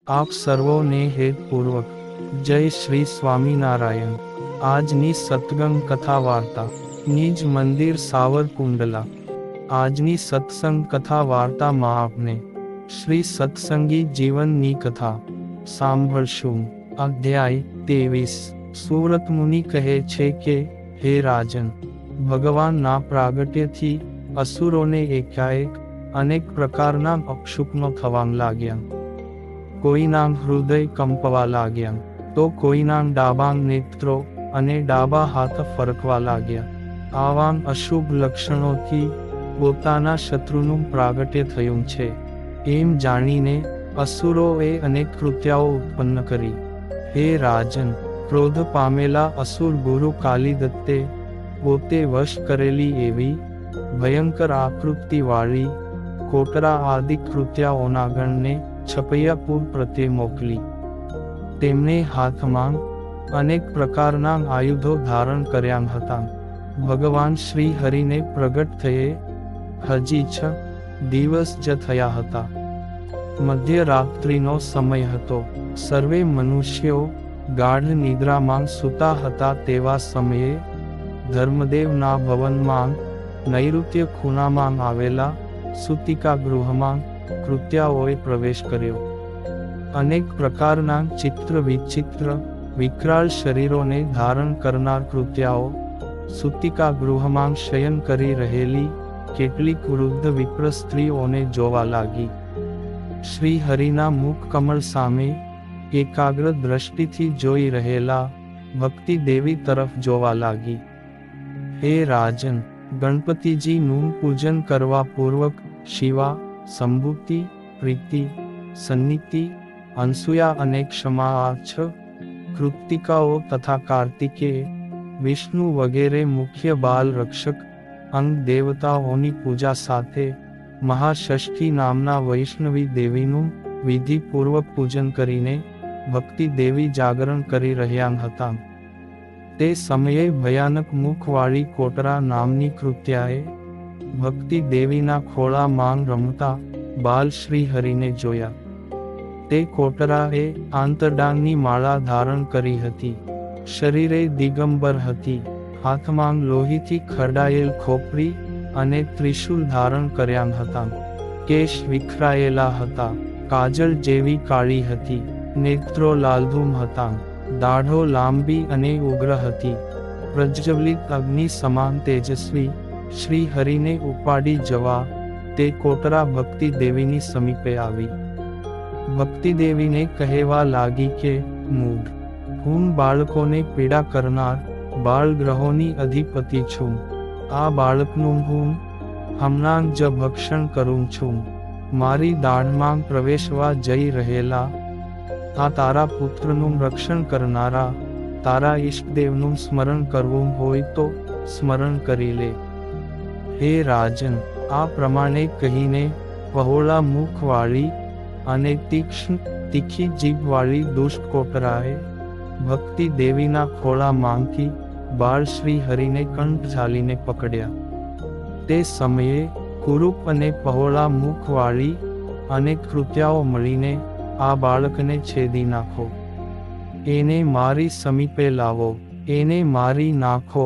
આપ સર્વોને હેતપૂર્વક જય શ્રી સ્વામિનારાયણ। આજની સત્સંગ કથા વાર્તા નિજ મંદિર સાવરકુંડલા। આજની સત્સંગ કથા વાર્તામાં આપને શ્રી સત્સંગી જીવનની કથા સાંભળશું। અધ્યાય 23। સુરત મુનિ કહે છે કે, હે રાજન, ભગવાનના પ્રાગટ્યથી અસુરોને એકાએક અનેક પ્રકારના અપશુકનો થવા લાગ્યા। કોઈના હૃદય કંપવા લાગ્યા, તો કોઈના ડાબા નેત્રો અને ડાબા હાથ ફરકવા લાગ્યા। આવા અશુભ લક્ષણોથી પોતાના શત્રુનું પ્રાગટ્ય થયું છે એમ જાણીને અસુરોએ અનેક કૃત્યાઓ ઉત્પન્ન કરી। હે રાજન, ક્રોધ પામેલા અસુર ગુરુ કાલિદત્તે પોતે વશ કરેલી એવી ભયંકર આકૃતિવાળી કોટરા આદિ કૃત્યાઓના ગણને છપૈયાપુર પ્રત્યે મોકલી। તેમને હાથમાં અનેક પ્રકારના આયુધો ધારણ કર્યા હતા। ભગવાન શ્રી હરિને પ્રગટ થયે હજી 6 દિવસ જ થયા હતા। મધ્યરાત્રિનો સમય હતો। સર્વે મનુષ્યો ગાઢ નિદ્રામાં સૂતા હતા। તેવા સમયે ધર્મદેવના ભવનમાં નૈઋત્ય ખૂણામાં આવેલા સૂતિકા ગૃહમાં કૃત્યાઓએ પ્રવેશ કર્યો। અનેક પ્રકારના ચિત્ર વિચિત્ર વિકરાળ શરીરોને ધારણ કરનાર કૃત્યાઓ સૂતિકા ગૃહમાં શયન કરી રહેલી કેટલીક વૃદ્ધ વિપ્ર સ્ત્રીઓને જોવા લાગી। શ્રી હરિના મુખ કમળ સામે એકાગ્ર દ્રષ્ટિથી જોઈ રહેલા ભક્તિ દેવી તરફ જોવા લાગી। હે રાજન, ગણપતિજીનું પૂજન કરવા પૂર્વક શિવા, સંભૂતિ, પ્રીતિ, સન્નિધિ, અનસૂયા અને ક્ષમા આ 6 કૃત્તિકાઓ તથા કાર્તિકેય, વિષ્ણુ વગેરે મુખ્ય બાલ રક્ષક અંગ દેવતાઓની પૂજા સાથે મહાષષ્ઠી નામના વૈષ્ણવી દેવીનું વિધિપૂર્વક પૂજન કરીને ભક્તિ દેવી જાગરણ કરી રહ્યા હતા। તે સમયે ભયાનક મુખવાળી કોટરા નામની કૃત્યાએ ભક્તિ દેવીના ખોળામાં રમતા બાલ શ્રી હરિને જોયા। તે કોટરાએ આંતરડાની માળા ધારણ કરી હતી, શરીરે દિગંબર હતી, હાથમાં લોહીથી ખરડાયેલ ખોપરી અને ત્રિશૂલ ધારણ કર્યા હતા। કેશ વિખરાયેલા હતા, કાજલ જેવી કાળી હતી, નેત્રો લાલધૂમ હતા, દાઢો લાંબી અને ઉગ્ર હતી। પ્રજ્વલિત અગ્નિ સમાન તેજસ્વી શ્રી હરિને ઉપાડી જવા તે કોટરા ભક્તિ દેવીની સમીપે આવી। ભક્તિ દેવીને કહેવા લાગી કે, મૂઢ, હું બાળકોને પીડા કરનાર બાળ ગ્રહોની અધિપતિ છું। આ બાળકનું હું હમણાં જ ભક્ષણ કરું છું। મારી દાઢમાં પ્રવેશવા જઈ રહેલા આ તારા પુત્રનું રક્ષણ કરનારા તારા ઈષ્ટદેવનું સ્મરણ કરવું હોય તો સ્મરણ કરી લે। હે રાજન, આ પ્રમાણે કહીને પહોળા મુખવાળી અને તીખી જીભવાળી દુષ્ટ કોટરાએ ભક્તિ દેવીના ખોળામાંથી બાળ શ્રી હરિને કંઠ ઝાલીને પકડ્યા। તે સમયે કુરૂપ અને પહોળા મુખવાળી અનેક કૃત્યાઓ મળીને આ બાળકને છેદી નાખો, એને મારી સમીપે લાવો, એને મારી નાખો,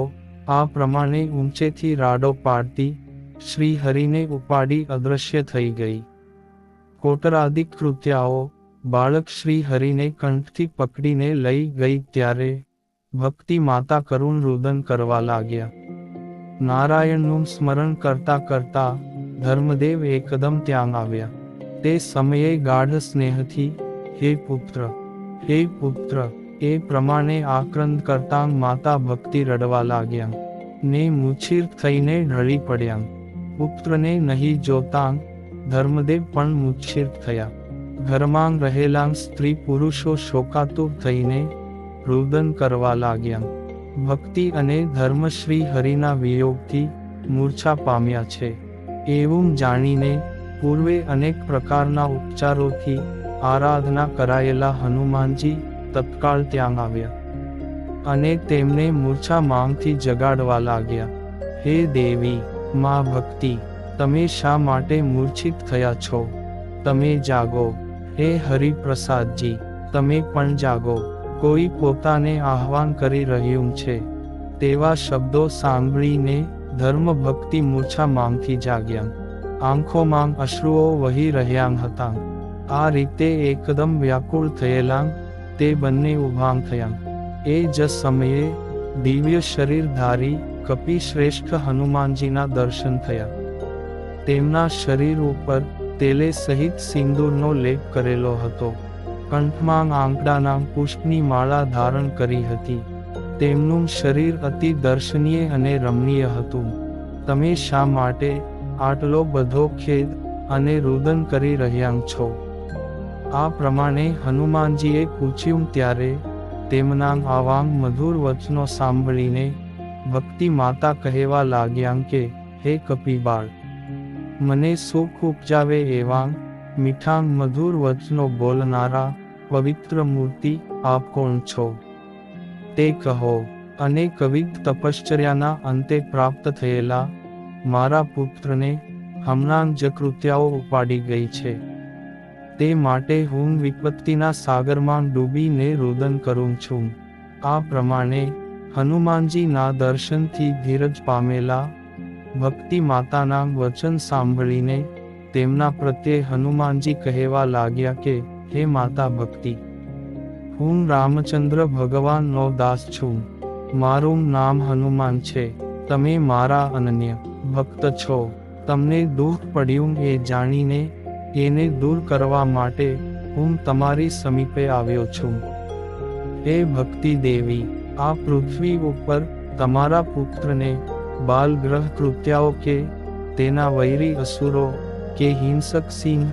આ પ્રમાણે ઊંચેથી રાડો પાડતી શ્રી હરિને ઉપાડી અદૃશ્ય થઈ ગઈ। કોટરાદિક કૃત્યાઓ બાળક શ્રી હરિને કંઠથી પકડીને લઈ ગઈ ત્યારે ભક્તિ માતા કરુણ રુદન કરવા લાગ્યા। નારાયણનું સ્મરણ કરતા કરતા ધર્મદેવ એકદમ ત્યાં આવ્યા। તે સમયે ગાઢ સ્નેહથી હે પુત્ર, હે પુત્ર એ પ્રમાણે આક્રંદ કરતા માતા ભક્તિ રડવા લાગ્યા ને મૂછીર થઈને ઢળી પડ્યા। પુત્રને નહીં જોતાં ધર્મદેવ પણ મૂછીર થયા। ઘરમાં રહેલા સ્ત્રી પુરુષો શોકાતુર થઈને રુદન કરવા લાગ્યા। ભક્તિ અને ધર્મ શ્રી હરિના વિયોગથી મૂર્છા પામ્યા છે એવું જાણીને પૂર્વે અનેક પ્રકારના ઉપચારોથી આરાધના કરાયેલા હનુમાનજી તત્કાળ ત્યાં આવ્યા અને તેમને મૂર્છા માંગથી જગાડવા લાગ્યા। હે દેવી, માં ભક્તિ, તમે શા માટે મૂર્છિત થયા છો? તમે જાગો। હે હરિપ્રસાદજી, તમે પણ જાગો, કોઈ પોતાને આહ્વાન કરી રહ્યું છે. તેવા શબ્દો સાંભળીને ધર્મભક્તિ મૂર્છામાંથી જાગ્યા. આંખોમાં અશ્રુઓ વહી રહ્યા હતા. આ રીતે એકદમ વ્યાકુળ થયેલા તે બંને ઊભા થયા. એ જ સમયે દિવ્ય શરીરધારી કપિશ્રેષ્ઠ હનુમાનજીના દર્શન થયા. તેમના શરીર ઉપર તેલે સહિત સિંદૂરનો લેપ કરેલો હતો. કંઠમાં આંકડાના પુષ્પની માળા ધારણ કરી હતી. તેમનું શરીર અતિ દર્શનીય અને રમણીય હતું. તમે શા માટે આટલો બધો ખેદ અને રુદન કરી રહ્યા છો? આ પ્રમાણે હનુમાનજીએ પૂછ્યું ત્યારે તેમના આવા મધુર વચનો સાંભળીને ભક્તિ માતા કહેવા લાગ્યા કે, હે કપિબાળ, મને સુખ ઉપજાવે એવા મીઠા મધુર વચનો બોલનારા પવિત્ર મૂર્તિ આપ કોણ છો? તે કહો. અને કવિત તપશ્ચર્યાના અંતે પ્રાપ્ત થયેલા મારા પુત્રને હમણાં જ કૃત્યાઓ ઉપાડી ગઈ છે. તે માટે હું વિપત્તિના સાગરમાં ડૂબીને રુદન કરું છું. આ પ્રમાણે હનુમાનજીના દર્શનથી ધીરજ પામેલા ભક્તિ માતાના વચન સાંભળીને તેમના પ્રત્યે હનુમાનજી કહેવા લાગ્યા કે, હે માતા ભક્તિ, હું રામચંદ્ર ભગવાનનો દાસ છું. મારું નામ હનુમાન છે. તમે મારા અનન્ય ભક્ત છો. તમને દુઃખ પડ્યું એ જાણીને એને દૂર કરવા માટે હું તમારી સમીપે આવ્યો છું. હે ભક્તિ દેવી, આ પૃથ્વી ઉપર તમારા પુત્રને બાલગ્રહ કૃત્યાઓ કે તેના વૈરી અસુરો કે હિંસક સિંહ,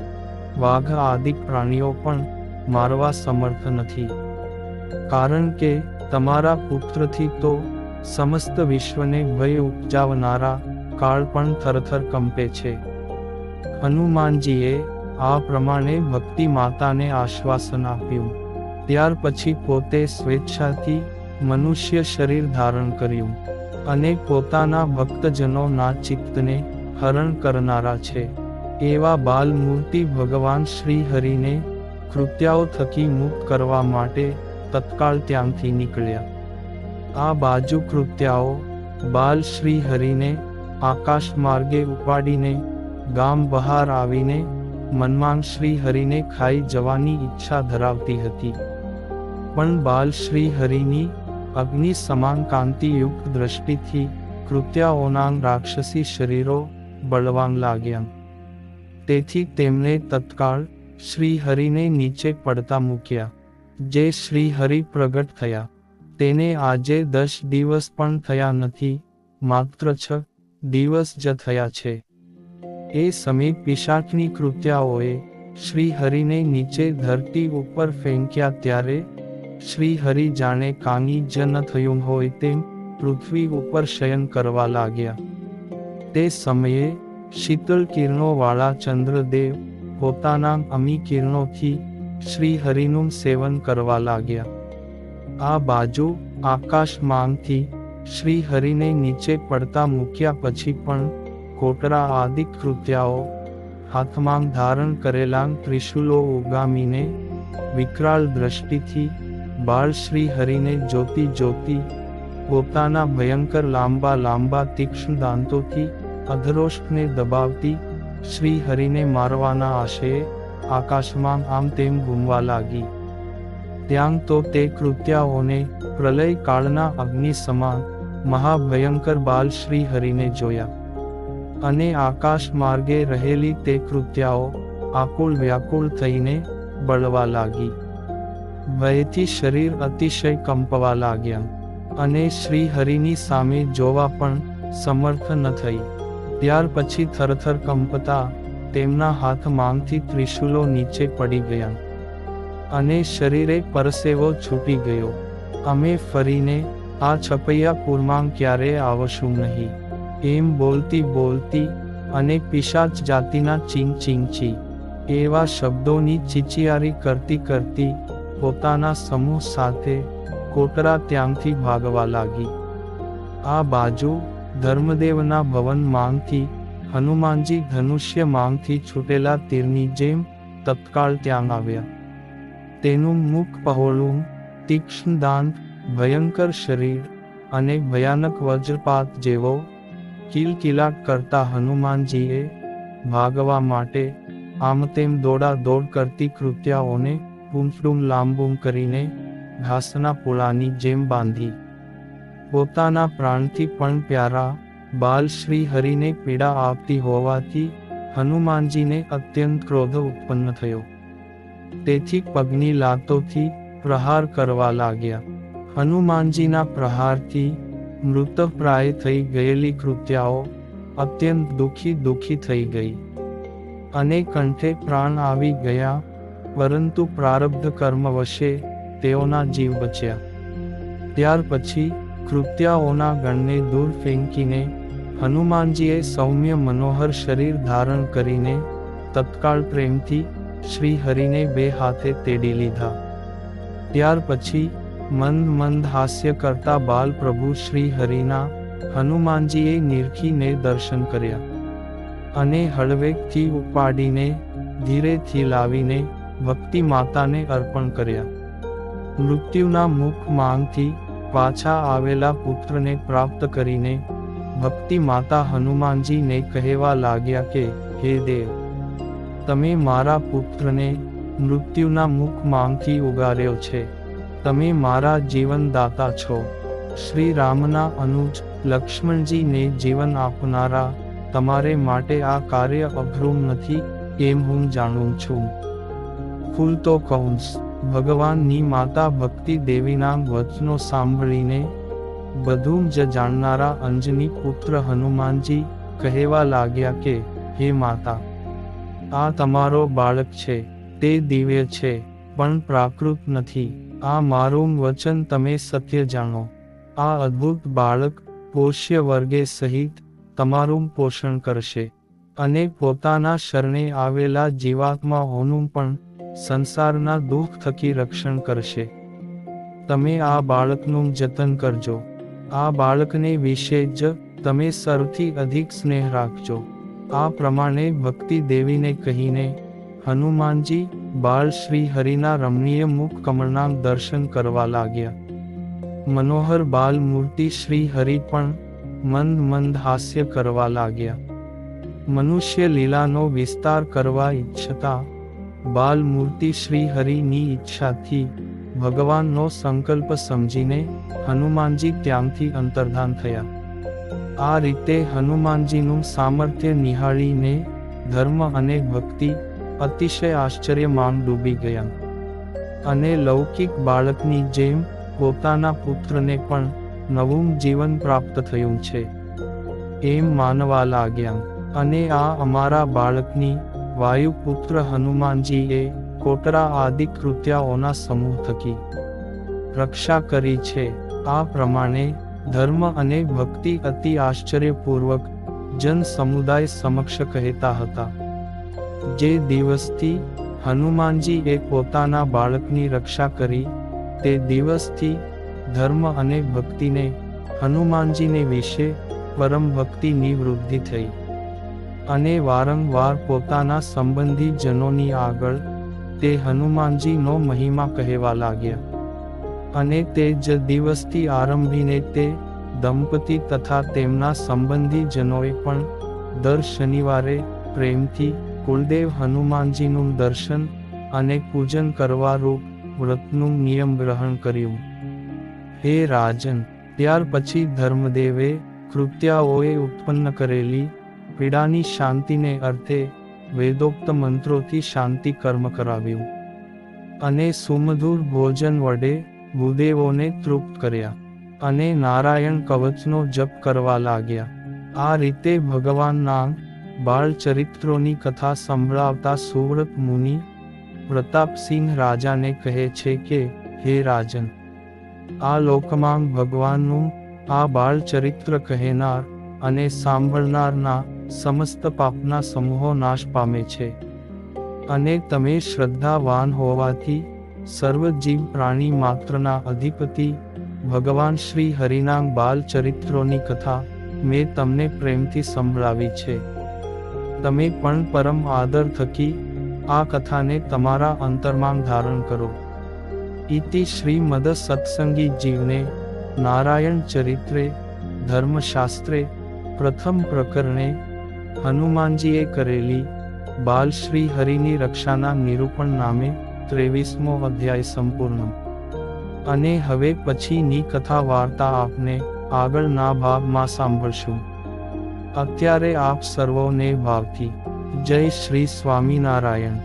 વાઘ આદિક પ્રાણીઓ પણ મારવા સમર્થ નથી. કારણ કે તમારા પુત્રથી તો સમસ્ત વિશ્વને ભય ઉપજાવનારા કાળ પણ થરથર કંપે છે. હનુમાનજીએ આ પ્રમાણે ભક્તિ માતાને આશ્વાસન આપ્યું. ત્યાર પછી પોતે સ્વેચ્છાથી મનુષ્ય શરીર ધારણ કર્યું અને પોતાના ભક્તજનોના ચિત્તને હરણ કરનારા છે એવા બાલમૂર્તિ ભગવાન શ્રી હરિને કૃત્યાઓ થકી મુક્ત કરવા માટે તત્કાળ ત્યાંથી નીકળ્યા. આ બાજુ કૃત્યાઓ બાલ શ્રી હરિને આકાશ માર્ગે ઉપાડીને ગામ બહાર આવીને મનમાં શ્રી હરિને ખાઈ જવાની ઈચ્છા ધરાવતી હતી. પણ બાલ શ્રી હરિની અગ્નિ સમાન કાંતિયુક્ત દ્રષ્ટિથી કૃત્યાઓના રાક્ષસી શરીરો બળવાન લાગ્યા. તેથી તેમણે તત્કાળ શ્રી હરિને નીચે પડતા મૂક્યા. જે શ્રી હરિ પ્રગટ થયા તેને આજે 10 દિવસ પણ થયા નથી, માત્ર 6 દિવસ જ થયા છે. એ સમય પિશાચની કૃત્યાઓએ શ્રી હરિને નીચે ધરતી ઉપર ફેંક્યા ત્યારે શ્રી હરિ જાણે કાંઈ જ ન થયું હોય તેમ પૃથ્વી ઉપર શયન કરવા લાગ્યા. તે સમયે શીતળ કિરણોવાળા ચંદ્રદેવ પોતાના અમી કિરણોથી શ્રી હરિનું સેવન કરવા લાગ્યા. આ બાજુ આકાશમાંથી શ્રી હરિને નીચે પડતા મૂક્યા પછી પણ કોટરા આદિક કૃત્યાઓ હાથમાં ધારણ કરેલા ત્રિશુલો ઉગામીને વિકરાળ દ્રષ્ટિથી બાળ શ્રી હરિને જોતી જોતી પોતાના ભયંકર લાંબા લાંબા તીક્ષ્ણ દાંતોથી અધરોષ્ઠને દબાવતી શ્રી હરિને મારવાના આશયે આકાશમાં આમ તેમ ઘૂમવા લાગી. ત્યાં તો તે કૃત્યાઓને પ્રલય કાળના અગ્નિ સમાન મહાભયંકર બાલ શ્રી હરિને જોયા અને આકાશ માર્ગે રહેલી તે કૃત્યાઓ આકુળ વ્યાકુળ થઈને બળવા લાગી. ભયથી શરીર અતિશય કંપવા લાગ્યા અને શ્રી હરિની સામે જોવા પણ સમર્થ ન થઈ. ત્યાર પછી થરથર કંપતા તેમના હાથમાંથી ત્રિશુલો નીચે પડી ગયા અને શરીરે પરસેવો છૂટી ગયો. અમે ફરીને આ છપૈયાપુરમાં ક્યારે આવશું નહીં, એમ બોલતી બોલતી અને પિશાચ જાતિના ચીં ચીંચી એવા શબ્દોની ચીચિયારી કરતી કરતી પોતાના સમૂહ સાથે કોટરા ત્યાંથી ભાગવા લાગી. આ બાજુ ધર્મદેવના ભવન માંગથી હનુમાનજી ધનુષ્ય માંગથી છૂટેલા તીરની જેમ તત્કાળ ત્યાં આવ્યા. તેનું મુખ પહોળું, તીક્ષ્ણ દાંત, ભયંકર શરીર અને ભયાનક વજ્રપાત જેવો કિલકિલાટ કરતા હનુમાનજીએ ભાગવા માટે આમતેમ દોડાદોડ કરતી કૃત્યાઓને પૂંછડું લાંબું કરીને ઘાસના પૂળાની જેમ બાંધી. પોતાના પ્રાણથી પણ પ્યારા બાલ શ્રી હરિને પીડા આપતી હોવાથી હનુમાનજીને અત્યંત ક્રોધ ઉત્પન્ન થયો. તેથી પગની લાતોથી પ્રહાર કરવા લાગ્યા. હનુમાનજીના પ્રહારથી મૃતપ્રાય થઈ ગયેલી કૃત્યાઓ અત્યંત દુઃખી થઈ ગઈ અને કંઠે પ્રાણ આવી ગયા, પરંતુ પ્રારબ્ધ કર્મ વશે તેઓના જીવ બચ્યા. ત્યાર પછી કૃત્યાઓના ગણને દૂર ફેંકીને હનુમાનજીએ સૌમ્ય મનોહર શરીર ધારણ કરીને તત્કાળ પ્રેમથી શ્રી હરિને બે હાથે તેડી લીધા. ત્યાર પછી મંદ હાસ્ય કરતા બાલ પ્રભુ શ્રી હરિના હનુમાનજીએ નિરખીને દર્શન કર્યા અને હળવેકથી ઉપાડીને ધીરેથી લાવીને ભક્તિ માતાને અર્પણ કર્યા. મૃત્યુના મુખ માંગથી પાછા આવેલા પુત્રને પ્રાપ્ત કરીને ભક્તિ માતા હનુમાનજીને કહેવા લાગ્યા કે, હે દેવ, તમે મારા પુત્રને મૃત્યુના મુખ માંગથી ઉગાર્યો છે. તમે મારા જીવનદાતા છો. શ્રી રામના અનુજ લક્ષ્મણજીને જીવન આપનારા તમારે માટે આ કાર્ય અઘરું નથી એમ હું જાણું છું. ખુલતો કૌંસ. ભગવાનની માતા ભક્તિ દેવીના વચનો સાંભળીને બધું જ જાણનારા અંજની પુત્ર હનુમાનજી કહેવા લાગ્યા કે, હે માતા, આ તમારો બાળક છે, તે દિવ્ય છે, પણ પ્રાકૃત નથી. આ મારું વચન તમે સત્ય જાણો. આ અદ્ભુત બાળક પોષ્ય વર્ગે સહિત તમારું પોષણ કરશે અને પોતાના શરણે આવેલા જીવાત્માઓનું પણ સંસારના દુઃખ થકી રક્ષણ કરશે. તમે આ બાળકનું જતન કરજો. આ બાળકને વિશે જ તમે સૌથી અધિક સ્નેહ રાખજો. આ પ્રમાણે ભક્તિ દેવીને કહીને હનુમાનજી બાળ શ્રી હરિના રમણીય મુખ કમળના દર્શન કરવા લાગ્યા. મનોહર બાલ મૂર્તિ શ્રી હરિ પણ મંદ હાસ્ય કરવા લાગ્યા. મનુષ્ય લીલાનો વિસ્તાર કરવા ઈચ્છતા બાલ મૂર્તિ શ્રી હરિની ઈચ્છાથી ભગવાનનો સંકલ્પ સમજીને હનુમાનજી ત્યાંથી અંતર્ધાન થયા. આ રીતે હનુમાનજીનું સામર્થ્ય નિહાળીને ધર્મ અને ભક્તિ અતિશય આશ્ચર્યમાં ડૂબી ગયા અને લૌકિક બાળકની જેમ પોતાના પુત્રને પણ નવું જીવન પ્રાપ્ત થયું છે એમ માનવા લાગ્યા. અને આ અમારા બાળકની વાયુપુત્ર હનુમાનજીએ કોટરા આદિ કૃત્યાઓના સમૂહ થકી રક્ષા કરી છે. આ પ્રમાણે ધર્મ અને ભક્તિ અતિ આશ્ચર્યપૂર્વક જન સમુદાય સમક્ષ કહેતા હતા. જે દિવસથી હનુમાનજીએ પોતાના બાળકની રક્ષા કરી તે દિવસથી ધર્મ અને ભક્તિને હનુમાનજીને વિશે પરમ ભક્તિની વૃદ્ધિ થઈ અને વારંવાર પોતાના સંબંધી જનોની આગળ તે હનુમાનજીનો મહિમા કહેવા લાગ્યા. અને તે જ દિવસથી આરંભીને તે દંપતી તથા તેમના સંબંધી જનોએ પણ દર શનિવારે પ્રેમથી કુલદેવ હનુમાનજીનું દર્શન અને પૂજન કરવા રૂપ વ્રતનું નિયમ ગ્રહણ કર્યું. હે રાજન, ત્યાર પછી ધર્મદેવે કૃત્યાઓએ ઉત્પન્ન કરેલી પીડાની શાંતિને અર્થે વેદોક્ત મંત્રોથી શાંતિ કર્મ કરાવ્યું અને સુમધુર ભોજન વડે ભૂદેવોને તૃપ્ત કર્યા અને નારાયણ કવચનો જપ કરવા લાગ્યા. આ રીતે ભગવાનના બાળ ચરિત્રોની કથા સંભળાવતા સુવ્રત મુનિ પ્રતાપસિંહ રાજાને કહે છે કે, હે રાજન, આ લોકમાં ભગવાનનું આ બાળ ચરિત્ર કહેનાર અને સાંભળનારના સમસ્ત પાપના સમૂહો નાશ પામે છે અને તમે શ્રદ્ધાવાન હોવાથી સર્વ જીવ પ્રાણી માત્રના અધિપતિ ભગવાન શ્રી હરિના બાલ ચરિત્રોની કથા મેં તમને પ્રેમથી સંભળાવી છે. તમે પણ પરમ આદર થકી આ કથાને તમારા અંતરમાં ધારણ કરો. ઇતિ શ્રીમદ સત્સંગી જીવને નારાયણ ચરિત્રે ધર્મશાસ્ત્રે પ્રથમ પ્રકરણે હનુમાનજીએ કરેલી બાલ શ્રી હરિની રક્ષાના નિરૂપણ નામે 23મો અધ્યાય સંપૂર્ણ. અને હવે પછીની કથા વાર્તા આપને આગળના ભાગમાં સાંભળશું. અત્યારે આપ સર્વોને ભાવથી જય શ્રી સ્વામિનારાયણ.